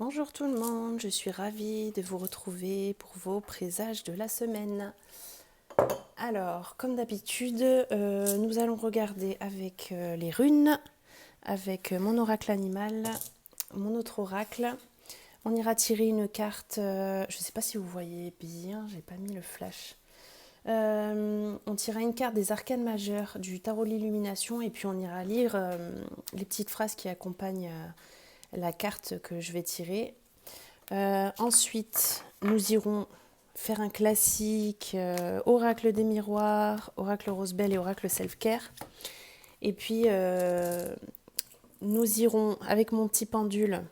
Bonjour tout le monde, je suis ravie de vous retrouver pour vos présages de la semaine. Alors, comme d'habitude, nous allons regarder avec les runes, avec mon oracle animal, mon autre oracle. On ira tirer une carte, je ne sais pas si vous voyez bien, j'ai pas mis le flash. On tirera une carte des arcanes majeures du tarot de l'illumination et puis on ira lire les petites phrases qui accompagnent la carte que je vais tirer. Ensuite, nous irons faire un classique oracle des miroirs, oracle rose belle et oracle self-care. Et puis, nous irons, avec mon petit pendule,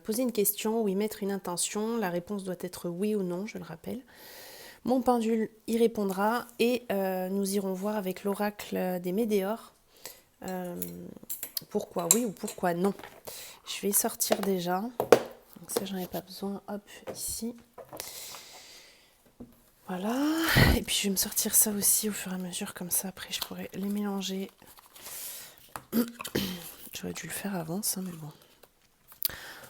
poser une question ou y mettre une intention. La réponse doit être oui ou non, je le rappelle. Mon pendule y répondra et nous irons voir avec l'oracle des météores pourquoi oui ou pourquoi non. Je vais sortir déjà. Donc ça, j'en ai pas besoin. Hop, ici. Voilà. Et puis, je vais me sortir ça aussi au fur et à mesure. Comme ça, après, je pourrais les mélanger. J'aurais dû le faire avant, ça, mais bon.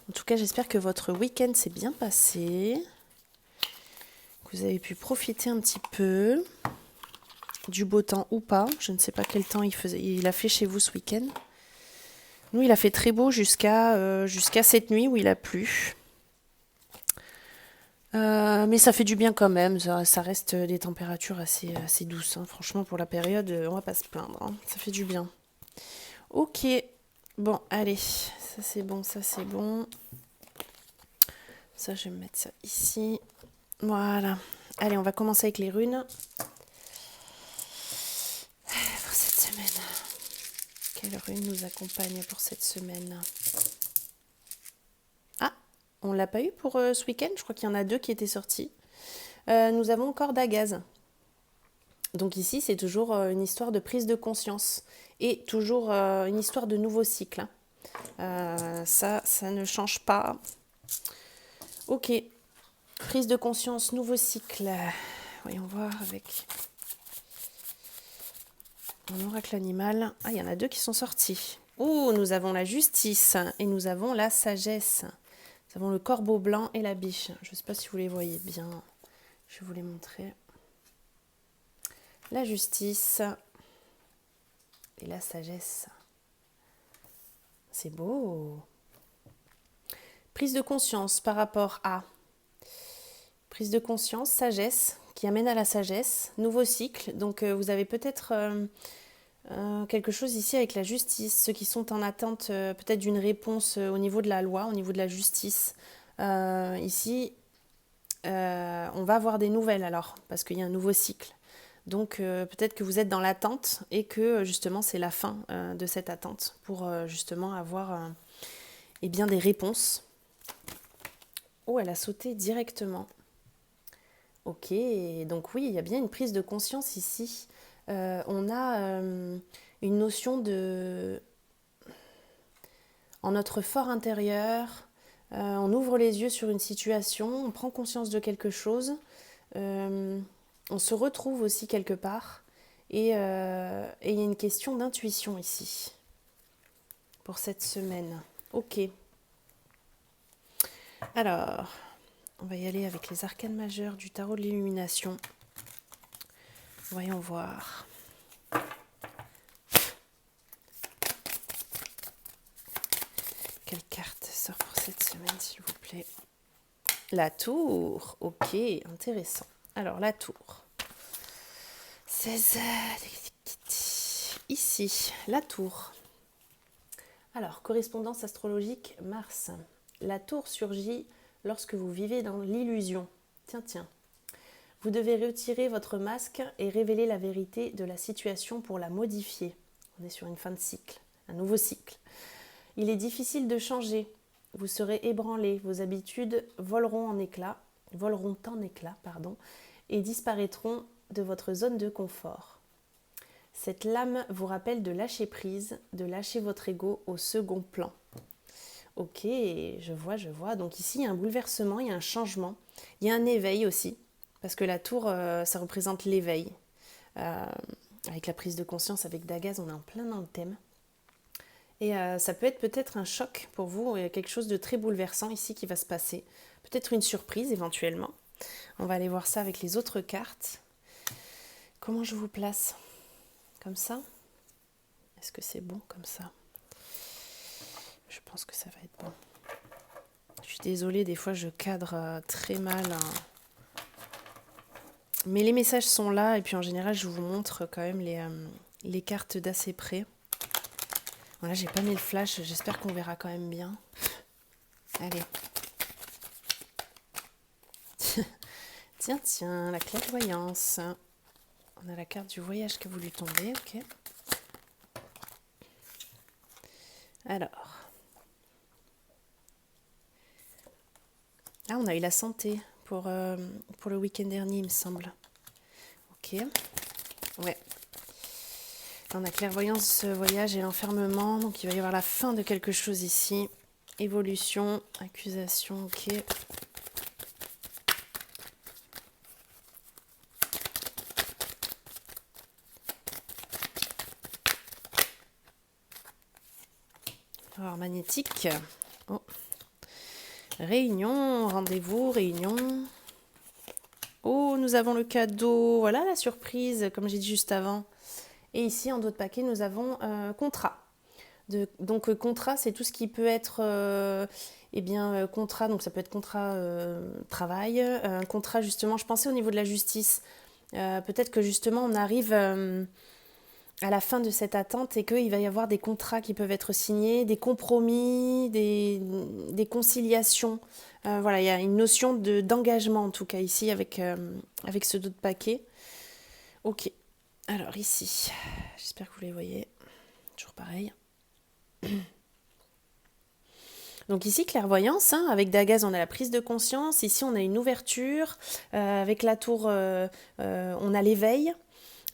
En tout cas, j'espère que votre week-end s'est bien passé. Que vous avez pu profiter un petit peu du beau temps ou pas. Je ne sais pas quel temps il a fait chez vous ce week-end. Nous, il a fait très beau jusqu'à cette nuit où il a plu. Mais ça fait du bien quand même, ça reste des températures assez douces. Hein. Franchement, pour la période, on va pas se plaindre. Hein. Ça fait du bien. Ok, bon, allez, ça c'est bon, ça c'est bon. Ça, je vais me mettre ça ici. Voilà. Allez, on va commencer avec les runes. Pour cette semaine. Quelle rune nous accompagne pour cette semaine? Ah, on l'a pas eu pour ce week-end. Je crois qu'il y en a 2 qui étaient sortis. Nous avons encore Dagaz. Donc ici, c'est toujours une histoire de prise de conscience et toujours une histoire de nouveau cycle. Ça ne change pas. Ok, prise de conscience, nouveau cycle. Voyons voir avec mon oracle animal. Ah, il y en a 2 qui sont sortis. Oh, nous avons la justice et nous avons la sagesse. Nous avons le corbeau blanc et la biche. Je ne sais pas si vous les voyez bien. Je vais vous les montrer. La justice et la sagesse. C'est beau. Prise de conscience par rapport à prise de conscience, sagesse, qui amène à la sagesse, nouveau cycle. Donc vous avez peut-être quelque chose ici avec la justice, ceux qui sont en attente peut-être d'une réponse au niveau de la loi, au niveau de la justice. Ici, on va avoir des nouvelles alors, parce qu'il y a un nouveau cycle. Donc peut-être que vous êtes dans l'attente et que justement c'est la fin de cette attente pour justement avoir eh bien, des réponses. Oh, elle a sauté directement. Ok, donc oui, il y a bien une prise de conscience ici. On a une notion de... En notre fort intérieur, on ouvre les yeux sur une situation, on prend conscience de quelque chose, on se retrouve aussi quelque part, et il y a une question d'intuition ici, pour cette semaine. Ok. Alors, on va y aller avec les arcanes majeures du tarot de l'illumination. Voyons voir. Quelle carte sort pour cette semaine, s'il vous plaît? La tour. Ok, intéressant. Alors, la tour. 16. Ici, la tour. Alors, correspondance astrologique, Mars. La tour surgit lorsque vous vivez dans l'illusion. Tiens. Vous devez retirer votre masque et révéler la vérité de la situation pour la modifier. On est sur une fin de cycle, un nouveau cycle. Il est difficile de changer. Vous serez ébranlé. Vos habitudes voleront en éclats, et disparaîtront de votre zone de confort. Cette lame vous rappelle de lâcher prise, de lâcher votre ego au second plan. Ok, je vois. Donc ici, il y a un bouleversement, il y a un changement. Il y a un éveil aussi, parce que la tour, ça représente l'éveil. Avec la prise de conscience, avec Dagaz, on est en plein dans le thème. Et ça peut être peut-être un choc pour vous, quelque chose de très bouleversant ici qui va se passer. Peut-être une surprise éventuellement. On va aller voir ça avec les autres cartes. Comment je vous place? Comme ça? Est-ce que c'est bon comme ça? Je pense que ça va être bon. Je suis désolée, des fois je cadre très mal. Mais les messages sont là et puis en général je vous montre quand même les cartes d'assez près. Voilà, j'ai pas mis le flash, j'espère qu'on verra quand même bien. Allez. Tiens, la clairvoyance. On a la carte du voyage qui a voulu tomber, ok. Alors. Ah, on a eu la santé pour le week-end dernier, il me semble. Ok. Ouais. On a clairvoyance, voyage et l'enfermement. Donc il va y avoir la fin de quelque chose ici. Évolution, accusation, ok. Alors magnétique. Oh. Réunion, rendez-vous, réunion. Oh, nous avons le cadeau. Voilà la surprise, comme j'ai dit juste avant. Et ici, en dos de paquet, nous avons contrat. Donc contrat, c'est tout ce qui peut être contrat, donc ça peut être contrat travail, un contrat justement, je pensais au niveau de la justice, peut-être que justement on arrive à la fin de cette attente et qu'il va y avoir des contrats qui peuvent être signés, des compromis, des conciliations. Voilà, il y a une notion d'engagement en tout cas ici avec ce dos de paquet. Ok, alors ici, j'espère que vous les voyez, toujours pareil. Donc ici, clairvoyance, hein, avec Dagaz, on a la prise de conscience. Ici, on a une ouverture. Avec la tour, on a l'éveil.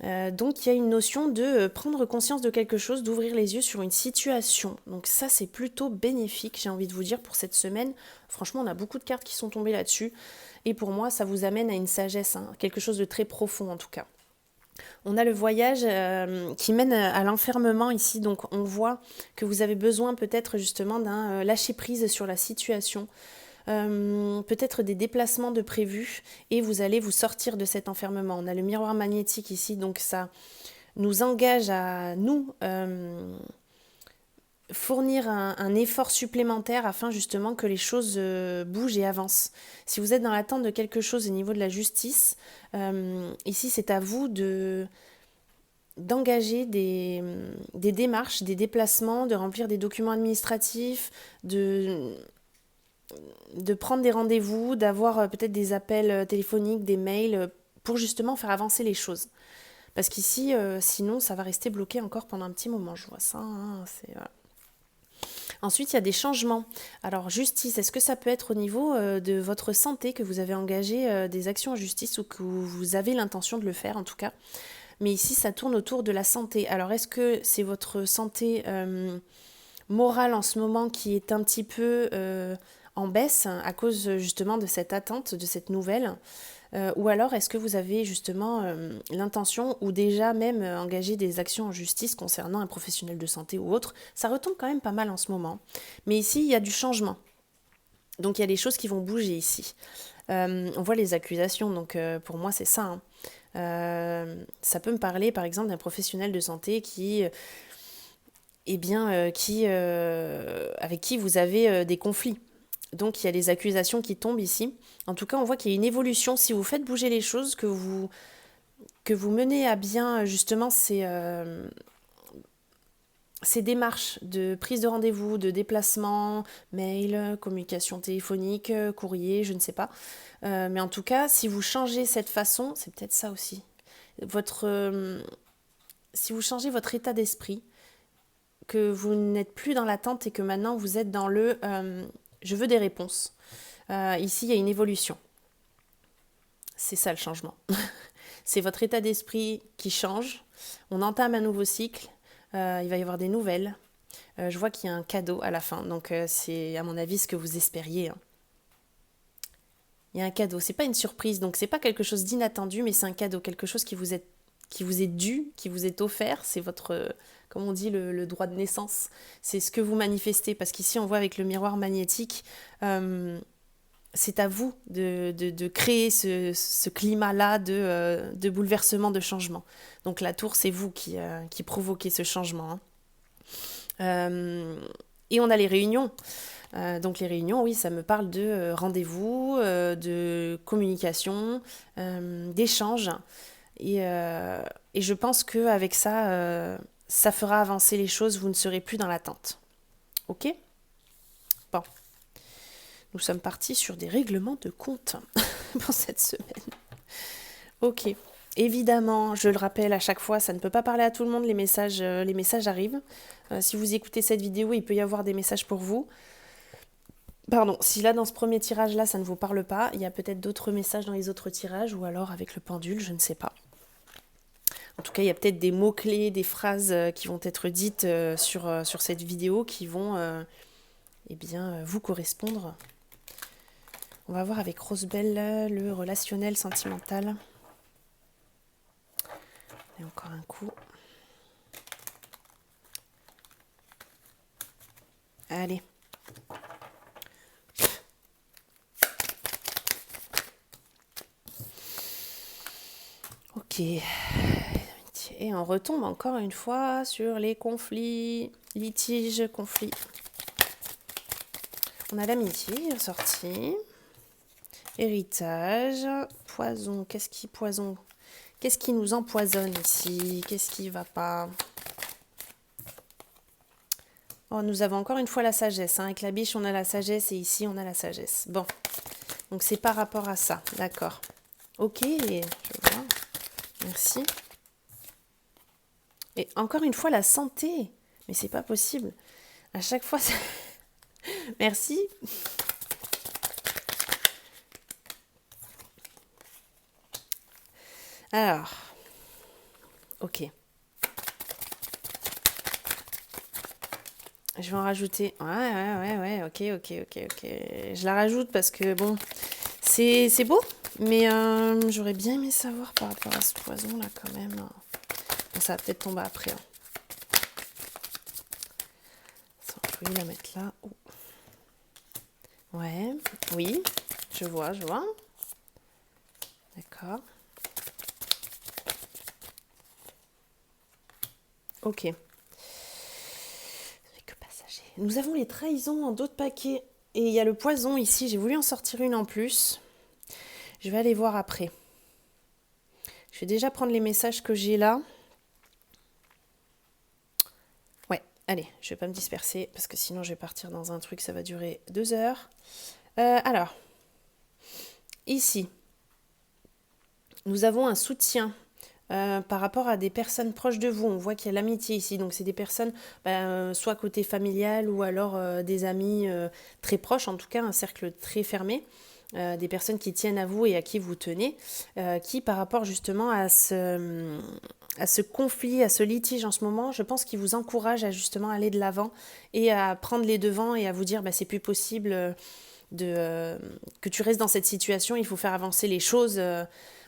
Donc il y a une notion de prendre conscience de quelque chose, d'ouvrir les yeux sur une situation. Donc ça, c'est plutôt bénéfique, j'ai envie de vous dire, pour cette semaine. Franchement, on a beaucoup de cartes qui sont tombées là-dessus. Et pour moi, ça vous amène à une sagesse, hein, quelque chose de très profond en tout cas. On a le voyage qui mène à l'enfermement ici, donc on voit que vous avez besoin peut-être justement d'un lâcher-prise sur la situation, peut-être des déplacements de prévus et vous allez vous sortir de cet enfermement. On a le miroir magnétique ici, donc ça nous engage à nous fournir un effort supplémentaire afin justement que les choses bougent et avancent. Si vous êtes dans l'attente de quelque chose au niveau de la justice, ici c'est à vous d'engager des démarches, des déplacements, de remplir des documents administratifs, de prendre des rendez-vous, d'avoir peut-être des appels téléphoniques, des mails, pour justement faire avancer les choses. Parce qu'ici, sinon, ça va rester bloqué encore pendant un petit moment, je vois ça. Hein, voilà. Ensuite, il y a des changements. Alors, justice, est-ce que ça peut être au niveau de votre santé que vous avez engagé des actions en justice ou que vous avez l'intention de le faire en tout cas? Mais ici, ça tourne autour de la santé. Alors, est-ce que c'est votre santé morale en ce moment qui est un petit peu en baisse à cause justement de cette attente, de cette nouvelle ou alors est-ce que vous avez justement l'intention ou déjà même engagé des actions en justice concernant un professionnel de santé ou autre? Ça retombe quand même pas mal en ce moment. Mais ici, il y a du changement. Donc il y a des choses qui vont bouger ici. On voit les accusations, donc pour moi c'est ça. Hein. Ça peut me parler par exemple d'un professionnel de santé qui, avec qui vous avez des conflits. Donc il y a les accusations qui tombent ici. En tout cas, on voit qu'il y a une évolution. Si vous faites bouger les choses, que vous menez à bien justement ces démarches de prise de rendez-vous, de déplacement, mail, communication téléphonique, courrier, je ne sais pas. Mais en tout cas, si vous changez cette façon, c'est peut-être ça aussi. Si vous changez votre état d'esprit, que vous n'êtes plus dans l'attente et que maintenant vous êtes dans le je veux des réponses. Ici, il y a une évolution. C'est ça le changement. C'est votre état d'esprit qui change. On entame un nouveau cycle. Il va y avoir des nouvelles. Je vois qu'il y a un cadeau à la fin. Donc c'est à mon avis ce que vous espériez. Hein. Il y a un cadeau. C'est pas une surprise. Donc c'est pas quelque chose d'inattendu, mais c'est un cadeau. Quelque chose qui vous est qui vous est dû, qui vous est offert. C'est votre, comme on dit, le droit de naissance. C'est ce que vous manifestez. Parce qu'ici, on voit avec le miroir magnétique, c'est à vous de créer ce climat-là de bouleversement, de changement. Donc la tour, c'est vous qui provoquez ce changement. Hein. Et on a les réunions. Donc les réunions, oui, ça me parle de rendez-vous, de communication, d'échange. Et je pense qu'avec ça, ça fera avancer les choses, vous ne serez plus dans l'attente. Ok? Bon, nous sommes partis sur des règlements de compte pour cette semaine. Ok. Évidemment, je le rappelle à chaque fois, ça ne peut pas parler à tout le monde, les messages arrivent. Si vous écoutez cette vidéo, il peut y avoir des messages pour vous. Pardon, si là dans ce premier tirage-là, ça ne vous parle pas, il y a peut-être d'autres messages dans les autres tirages, ou alors avec le pendule, je ne sais pas. En tout cas, il y a peut-être des mots-clés, des phrases qui vont être dites sur cette vidéo qui vont vous correspondre. On va voir avec Rosebelle le relationnel sentimental. Et encore un coup. Allez. Ok. Et on retombe encore une fois sur les conflits, litiges, conflits. On a l'amitié sortie. Héritage, poison, qu'est-ce qui nous empoisonne ici? Qu'est-ce qui va pas? Oh, nous avons encore une fois la sagesse. Hein. Avec la biche, on a la sagesse et ici, on a la sagesse. Bon, donc c'est par rapport à ça, d'accord. Ok, je vois. Merci. Et encore une fois, la santé. Mais c'est pas possible. À chaque fois, ça... Merci. Alors, ok. Je vais en rajouter. Ouais, ok. Je la rajoute parce que, bon, c'est beau, mais j'aurais bien aimé savoir par rapport à ce poison-là, quand même. Bon, ça va peut-être tomber après. Hein. Je vais la mettre là. Oh. Ouais, oui, je vois. D'accord. Ok. Nous avons les trahisons en d'autres paquets. Et il y a le poison ici. J'ai voulu en sortir une en plus. Je vais aller voir après. Je vais déjà prendre les messages que j'ai là. Ouais, allez, je vais pas me disperser parce que sinon je vais partir dans un truc, ça va durer 2 heures. Alors, ici, nous avons un soutien par rapport à des personnes proches de vous. On voit qu'il y a l'amitié ici, donc c'est des personnes soit côté familial ou alors des amis très proches, en tout cas un cercle très fermé. Des personnes qui tiennent à vous et à qui vous tenez, qui par rapport justement à ce conflit, à ce litige en ce moment, je pense qu'ils vous encouragent à justement aller de l'avant et à prendre les devants et à vous dire c'est plus possible que tu restes dans cette situation, il faut faire avancer les choses.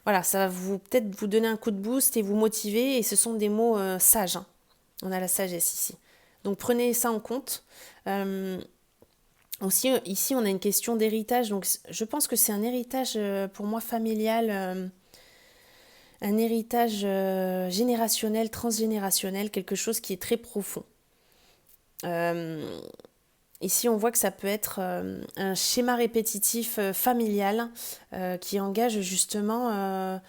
Voilà, ça va peut-être vous donner un coup de boost et vous motiver, et ce sont des mots sages. Hein. On a la sagesse ici. Donc prenez ça en compte. Aussi, ici, on a une question d'héritage. Donc je pense que c'est un héritage pour moi familial, un héritage générationnel, transgénérationnel, quelque chose qui est très profond. Ici, on voit que ça peut être un schéma répétitif familial qui engage justement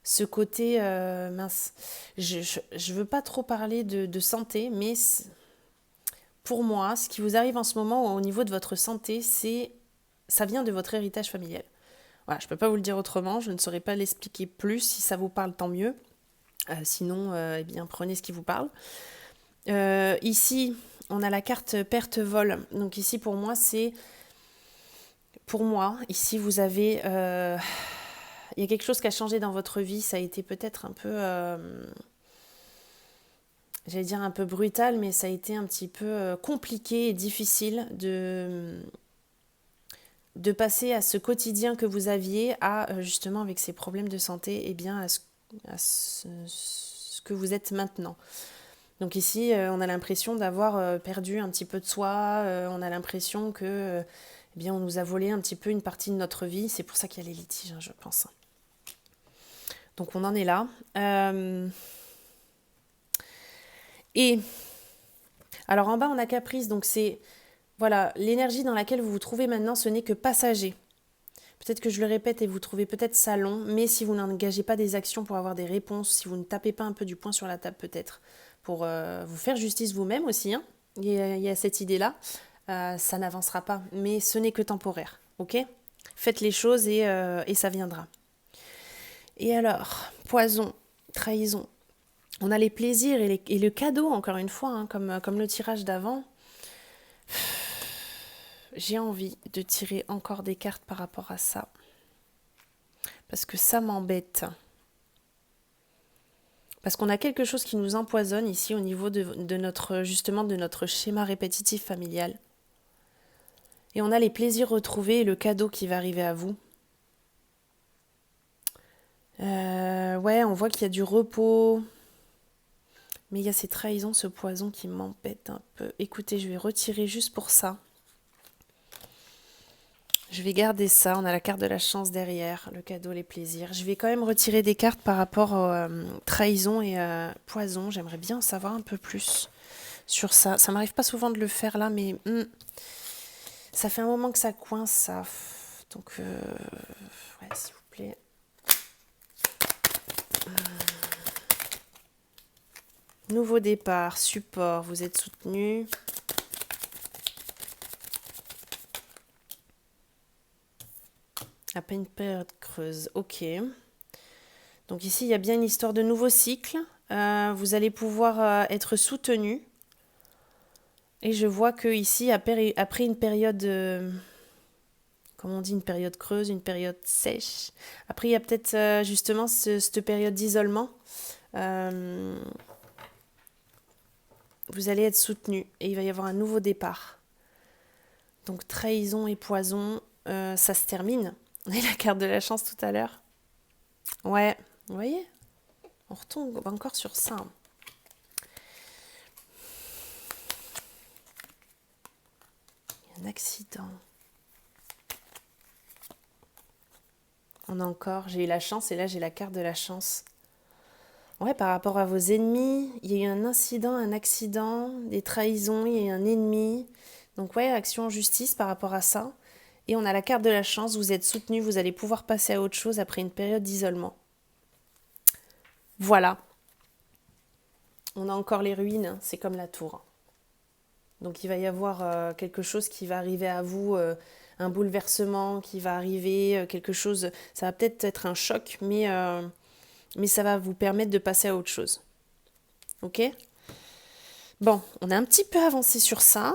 ce côté mince. Je veux pas trop parler de santé, mais pour moi, ce qui vous arrive en ce moment au niveau de votre santé, ça vient de votre héritage familial. Voilà, je peux pas vous le dire autrement, je ne saurais pas l'expliquer plus. Si ça vous parle, tant mieux. Sinon, eh bien, prenez ce qui vous parle. Ici, on a la carte perte-vol. Donc ici, pour moi, ici, vous avez... il y a quelque chose qui a changé dans votre vie. Ça a été peut-être un peu... j'allais dire un peu brutal, mais ça a été un petit peu compliqué et difficile de passer à ce quotidien que vous aviez à justement avec ces problèmes de santé, et bien ce que vous êtes maintenant. Donc ici, on a l'impression d'avoir perdu un petit peu de soi, on a l'impression que eh bien, on nous a volé un petit peu une partie de notre vie. C'est pour ça qu'il y a les litiges, je pense. Donc on en est là. Et alors en bas, on a Caprice, donc c'est voilà, l'énergie dans laquelle vous vous trouvez maintenant, ce n'est que passager. Peut-être que je le répète et vous trouvez peut-être ça long, mais si vous n'engagez pas des actions pour avoir des réponses, si vous ne tapez pas un peu du poing sur la table peut-être, pour vous faire justice vous-même aussi, hein, il y a cette idée-là, ça n'avancera pas, mais ce n'est que temporaire, ok ? Faites les choses et ça viendra. Et alors, poison, trahison, on a les plaisirs et le cadeau, encore une fois, hein, comme le tirage d'avant. J'ai envie de tirer encore des cartes par rapport à ça. Parce que ça m'embête. Parce qu'on a quelque chose qui nous empoisonne ici au niveau de notre schéma répétitif familial. Et on a les plaisirs retrouvés et le cadeau qui va arriver à vous. Ouais, on voit qu'il y a du repos. Mais il y a ces trahisons, ce poison qui m'embête un peu. Écoutez, je vais retirer juste pour ça. Je vais garder ça. On a la carte de la chance derrière, le cadeau, les plaisirs. Je vais quand même retirer des cartes par rapport aux trahisons et poison. J'aimerais bien en savoir un peu plus sur ça. Ça m'arrive pas souvent de le faire là, mais ça fait un moment que ça coince, ça. Donc, ouais, s'il vous plaît. Nouveau départ, support, vous êtes soutenu. À peine période creuse, ok. Donc ici, il y a bien une histoire de nouveau cycle. Vous allez pouvoir être soutenu. Et je vois que ici, après une période, comme on dit, une période creuse, une période sèche. Après, il y a peut-être justement cette période d'isolement. Vous allez être soutenu et il va y avoir un nouveau départ. Donc trahison et poison, ça se termine. On a la carte de la chance tout à l'heure. Ouais, vous voyez ? On retombe encore sur ça. Il y a un accident. On a encore, j'ai eu la chance et là j'ai la carte de la chance. Ouais, par rapport à vos ennemis, il y a eu un incident, un accident, des trahisons, il y a eu un ennemi. Donc ouais, action en justice par rapport à ça. Et on a la carte de la chance, vous êtes soutenu, vous allez pouvoir passer à autre chose après une période d'isolement. Voilà. On a encore les ruines, c'est comme la tour. Donc il va y avoir quelque chose qui va arriver à vous, un bouleversement qui va arriver, quelque chose, ça va peut-être être un choc, mais ça va vous permettre de passer à autre chose. Ok ? Bon, on a un petit peu avancé sur ça,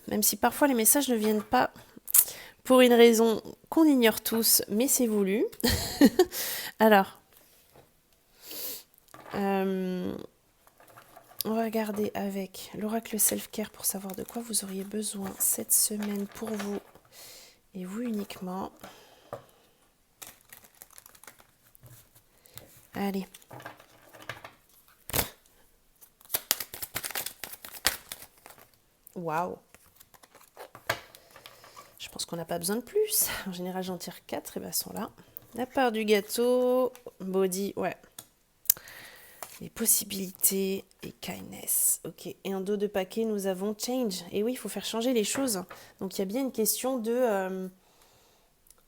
même si parfois les messages ne viennent pas pour une raison qu'on ignore tous, mais c'est voulu. Alors, on va regarder avec l'oracle self-care pour savoir de quoi vous auriez besoin cette semaine pour vous et vous uniquement. Allez. Waouh. Je pense qu'on n'a pas besoin de plus. En général, j'en tire 4 et ben elles sont là. La part du gâteau, body, ouais. Les possibilités et kindness. Ok. Et en dos de paquet, nous avons change. Et oui, il faut faire changer les choses. Donc il y a bien une question de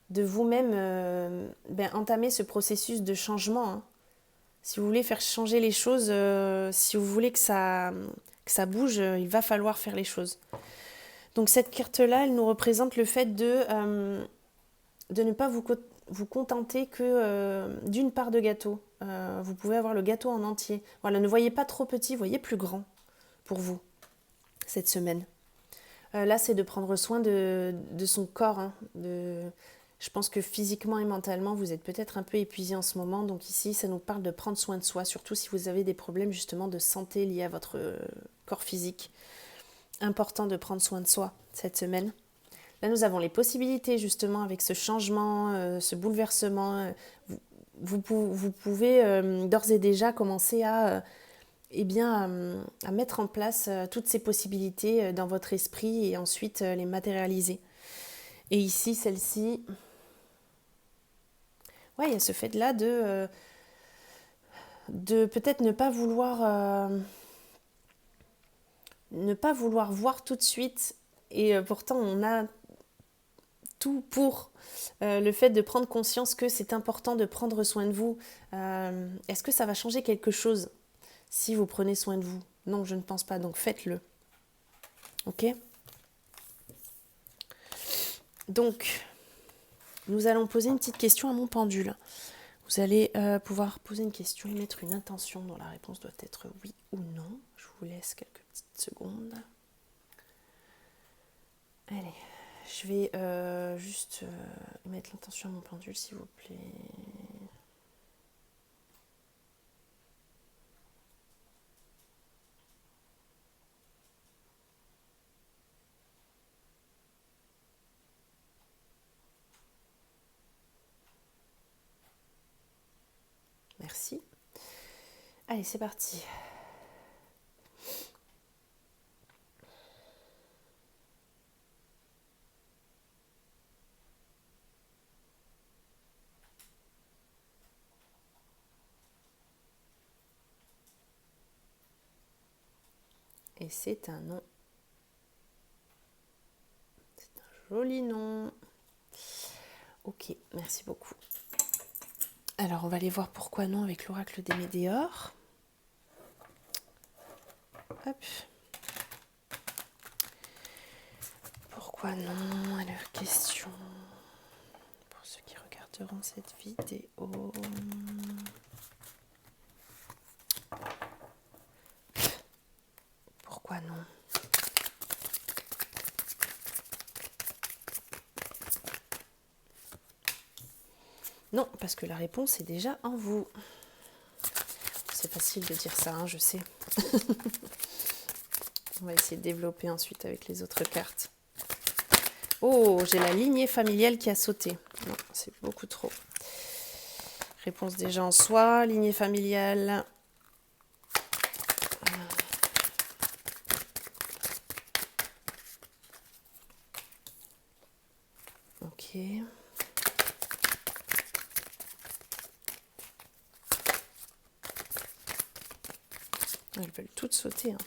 vous-même entamer ce processus de changement. Hein. Si vous voulez faire changer les choses, si vous voulez que ça bouge, il va falloir faire les choses. Donc cette carte-là, elle nous représente le fait de ne pas vous contenter que d'une part de gâteau. Vous pouvez avoir le gâteau en entier. Voilà, ne voyez pas trop petit, voyez plus grand pour vous cette semaine. Là, c'est de prendre soin de son corps. Hein, je pense que physiquement et mentalement, vous êtes peut-être un peu épuisé en ce moment. Donc ici, ça nous parle de prendre soin de soi, surtout si vous avez des problèmes justement de santé liés à votre corps physique. Important de prendre soin de soi cette semaine. Là, nous avons les possibilités justement avec ce changement, ce bouleversement. Vous pouvez d'ores et déjà commencer à, à mettre en place toutes ces possibilités dans votre esprit et ensuite les matérialiser. Et ici, celle-ci, ouais, il y a ce fait-là de peut-être ne pas vouloir voir tout de suite. Et pourtant, on a tout pour le fait de prendre conscience que c'est important de prendre soin de vous. Est-ce que ça va changer quelque chose si vous prenez soin de vous? Non, je ne pense pas, donc faites-le. Ok? Donc, nous allons poser une petite question à mon pendule. Vous allez pouvoir poser une question et mettre une intention dont la réponse doit être oui ou non. Je vous laisse quelques petites secondes. Allez, je vais juste mettre l'intention à mon pendule, s'il vous plaît. Merci. Allez, c'est parti. Et c'est un nom. C'est un joli nom. Ok, merci beaucoup. Alors, on va aller voir pourquoi non avec l'oracle des Médéors. Hop. Pourquoi non? Alors, question pour ceux qui regarderont cette vidéo. Pourquoi non? Non, parce que la réponse est déjà en vous. C'est facile de dire ça, hein, je sais. On va essayer de développer ensuite avec les autres cartes. Oh, j'ai la lignée familiale qui a sauté. Non, c'est beaucoup trop. Réponse déjà en soi, lignée familiale. Ok. Elles veulent toutes sauter. Hein.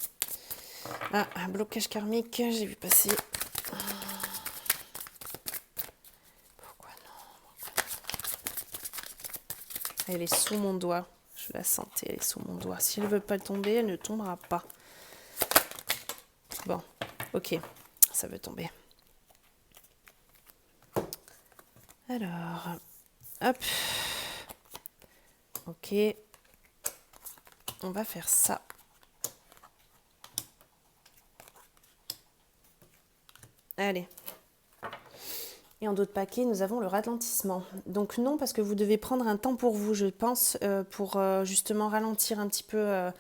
Ah, un blocage karmique, j'ai vu passer. Pourquoi non? Elle est sous mon doigt. Je la sentais, elle est sous mon doigt. Si elle ne veut pas tomber, elle ne tombera pas. Bon, ok, ça veut tomber. Alors, hop. Ok. On va faire ça. Allez. Et en d'autres paquets, nous avons le ralentissement. Donc non, parce que vous devez prendre un temps pour vous, je pense, pour justement ralentir un petit peu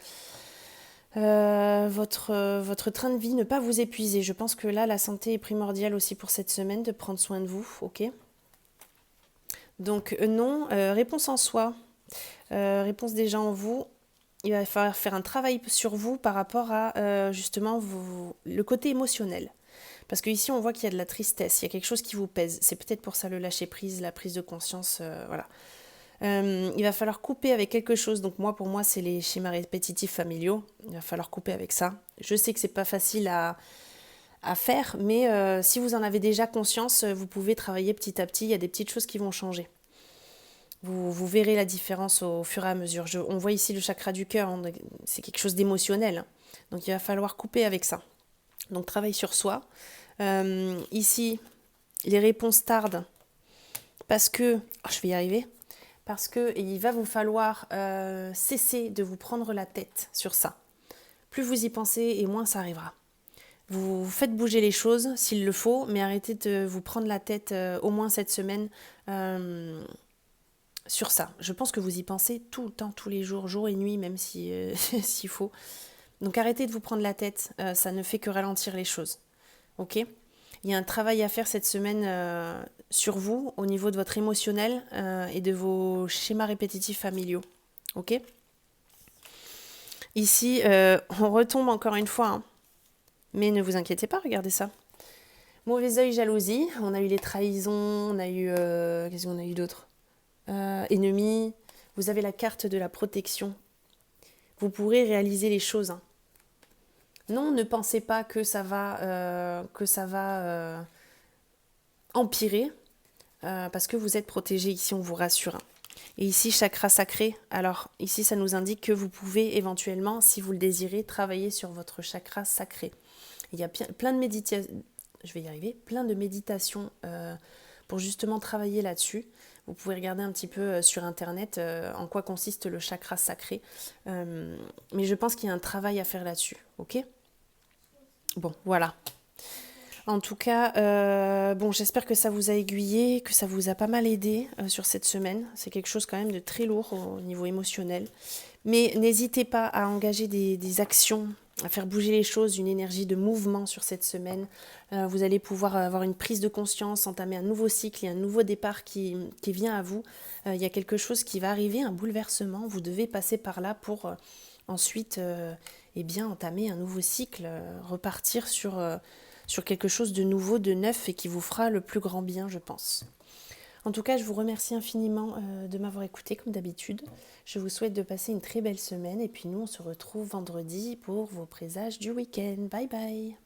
votre train de vie, ne pas vous épuiser. Je pense que là, la santé est primordiale aussi pour cette semaine, de prendre soin de vous, ok? Donc non, réponse en soi, réponse déjà en vous. Il va falloir faire un travail sur vous par rapport à justement le côté émotionnel. Parce qu'ici, on voit qu'il y a de la tristesse, il y a quelque chose qui vous pèse. C'est peut-être pour ça le lâcher-prise, la prise de conscience, voilà. Il va falloir couper avec quelque chose. Donc moi, pour moi, c'est les schémas répétitifs familiaux. Il va falloir couper avec ça. Je sais que c'est pas facile à faire, mais si vous en avez déjà conscience, vous pouvez travailler petit à petit. Il y a des petites choses qui vont changer. Vous verrez la différence au fur et à mesure. On voit ici le chakra du cœur, hein, c'est quelque chose d'émotionnel. Hein. Donc il va falloir couper avec ça. Donc travail sur soi. Ici, les réponses tardent parce que... Oh, je vais y arriver. Parce qu'il va vous falloir cesser de vous prendre la tête sur ça. Plus vous y pensez et moins ça arrivera. Vous faites bouger les choses s'il le faut, mais arrêtez de vous prendre la tête au moins cette semaine sur ça. Je pense que vous y pensez tout le temps, tous les jours, jour et nuit, même si, s'il faut. Donc arrêtez de vous prendre la tête, ça ne fait que ralentir les choses. Ok ? Il y a un travail à faire cette semaine sur vous, au niveau de votre émotionnel et de vos schémas répétitifs familiaux. Ok ? Ici, on retombe encore une fois, hein. Mais ne vous inquiétez pas, regardez ça. Mauvais œil, jalousie, on a eu les trahisons, on a eu... qu'est-ce qu'on a eu d'autre ? Ennemis, vous avez la carte de la protection. Vous pourrez réaliser les choses, hein. Non, ne pensez pas que ça va empirer, parce que vous êtes protégé ici, on vous rassure, hein. Et ici, chakra sacré, alors ici, ça nous indique que vous pouvez éventuellement, si vous le désirez, travailler sur votre chakra sacré. Il y a plein de méditations, plein de méditations pour justement travailler là-dessus. Vous pouvez regarder un petit peu sur internet en quoi consiste le chakra sacré. Mais je pense qu'il y a un travail à faire là-dessus, ok ? Bon, voilà. En tout cas, bon, j'espère que ça vous a aiguillé, que ça vous a pas mal aidé sur cette semaine. C'est quelque chose quand même de très lourd au niveau émotionnel. Mais n'hésitez pas à engager des actions, à faire bouger les choses, une énergie de mouvement sur cette semaine. Vous allez pouvoir avoir une prise de conscience, entamer un nouveau cycle et un nouveau départ qui vient à vous. Il y a quelque chose qui va arriver, un bouleversement. Vous devez passer par là pour ensuite eh bien, entamer un nouveau cycle, repartir sur quelque chose de nouveau, de neuf et qui vous fera le plus grand bien, je pense. En tout cas, je vous remercie infiniment de m'avoir écouté comme d'habitude. Je vous souhaite de passer une très belle semaine et puis nous, on se retrouve vendredi pour vos présages du week-end. Bye bye!